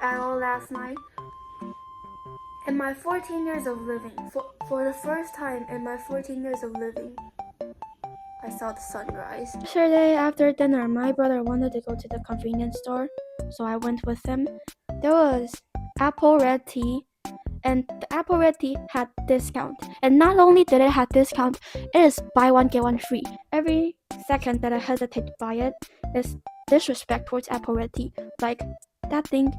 at all last night. In my 14 years of living, for the first time in my 14 years of living, I saw the sunrise. Yesterday after dinner, my brother wanted to go to the convenience store, so I went with him. There was apple red tea, and the apple red tea had discount. And not only did it have discount, it is buy one get one free. Every second that I hesitate to buy it is disrespect towards apple red tea. Like, that thing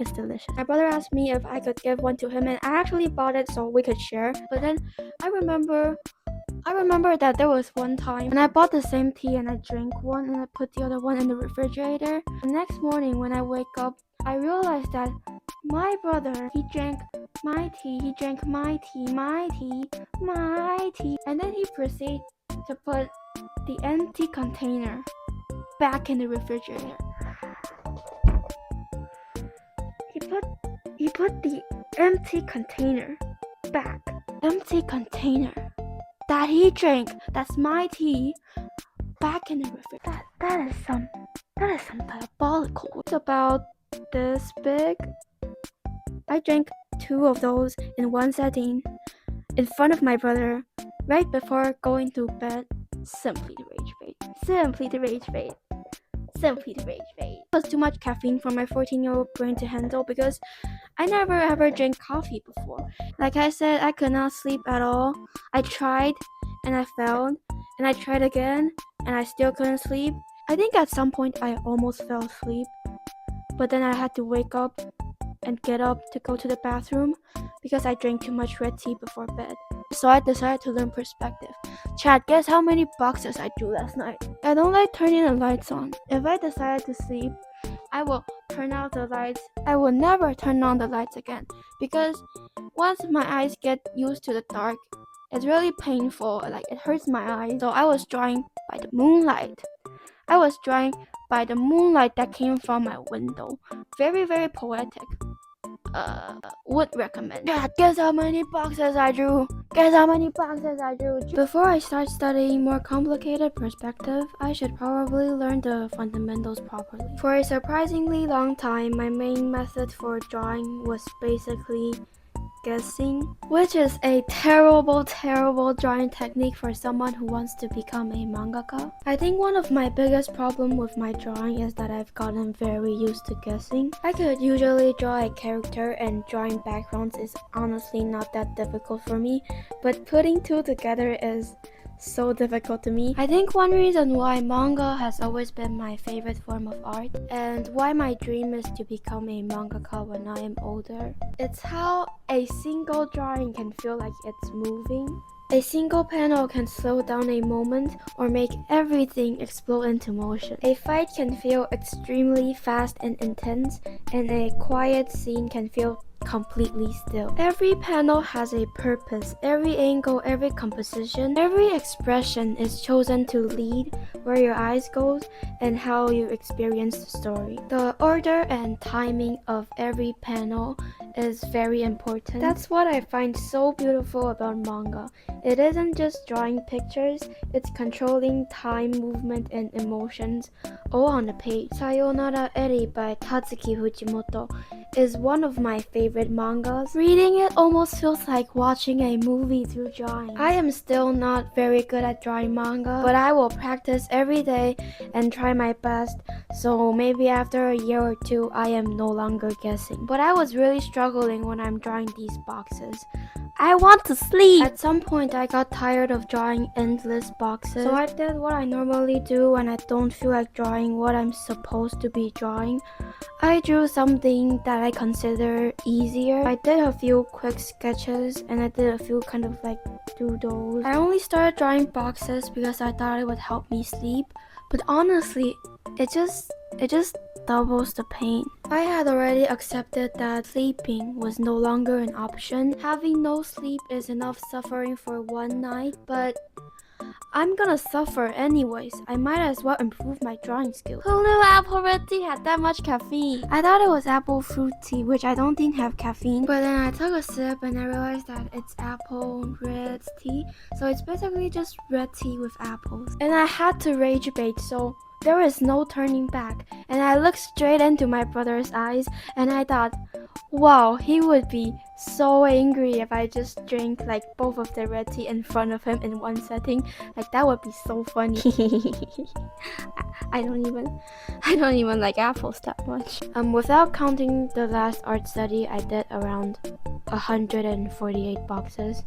is delicious. My brother asked me if I could give one to him, and I actually bought it so we could share. But then I remember that there was one time when I bought the same tea and I drank one and I put the other one in the refrigerator. The next morning when I wake up, I realized that my brother, he drank my tea, and then he proceeded to put the empty container back in the refrigerator. He put the empty container back. Empty container that he drank, that's my tea, back in the refrigerator. That is some diabolical. It's about this big. I drank 2 of those in one setting in front of my brother right before going to bed. Simply the rage bait. It was too much caffeine for my 14-year-old brain to handle because I never ever drank coffee before. Like I said, I could not sleep at all. I tried and I failed, and I tried again and I still couldn't sleep. I think at some point I almost fell asleep, but then I had to wake up and get up to go to the bathroom because I drank too much red tea before bed. So I decided to learn perspective. Chad, guess how many boxes I drew last night? I don't like turning the lights on. If I decide to sleep, I will turn out the lights. I will never turn on the lights again because once my eyes get used to the dark, it's really painful. Like, it hurts my eyes. So I was drawing by the moonlight. That came from my window. Very, very poetic. Would recommend. Yeah, guess how many boxes I drew? Before I start studying more complicated perspective, I should probably learn the fundamentals properly. For a surprisingly long time, my main method for drawing was basically guessing, which is a terrible drawing technique for someone who wants to become a mangaka. I think one of my biggest problem with my drawing is that I've gotten very used to guessing. I could usually draw a character, and drawing backgrounds is honestly not that difficult for me, but putting 2 together is so difficult to me. I think one reason why manga has always been my favorite form of art, and why my dream is to become a mangaka when I am older, it's how a single drawing can feel like it's moving. A single panel can slow down a moment or make everything explode into motion. A fight can feel extremely fast and intense, and a quiet scene can feel completely still. Every panel has a purpose. Every angle, every composition, every expression is chosen to lead where your eyes goes and how you experience the story. The order and timing of every panel is very important. That's what I find so beautiful about manga. It isn't just drawing pictures, it's controlling time, movement, and emotions all on the page. Sayonara Eri by Tatsuki Fujimoto is one of my favorite mangas. Reading it almost feels like watching a movie through drawing. I am still not very good at drawing manga, but I will practice every day and try my best, so maybe after a year or 2 I am no longer guessing. But I was really struggling when I'm drawing these boxes. I want to sleep! At some point I got tired of drawing endless boxes, so I did what I normally do when I don't feel like drawing what I'm supposed to be drawing. I drew something that I consider easier. I did a few quick sketches and I did a few kind of like doodles. I only started drawing boxes because I thought it would help me sleep, but honestly, it just doubles the pain. I had already accepted that sleeping was no longer an option. Having no sleep is enough suffering for one night, but I'm gonna suffer anyways. I might as well improve my drawing skills. Who knew apple red tea had that much caffeine? I thought it was apple fruit tea, which I don't think have caffeine. But then I took a sip and I realized that it's apple red tea. So it's basically just red tea with apples. And I had to rage bait, so there is no turning back. And I looked straight into my brother's eyes and I thought, wow, he would be so angry if I just drank like both of the red tea in front of him in one setting. Like that would be so funny. I don't even like apples that much. Without counting the last art study, I did around 148 boxes.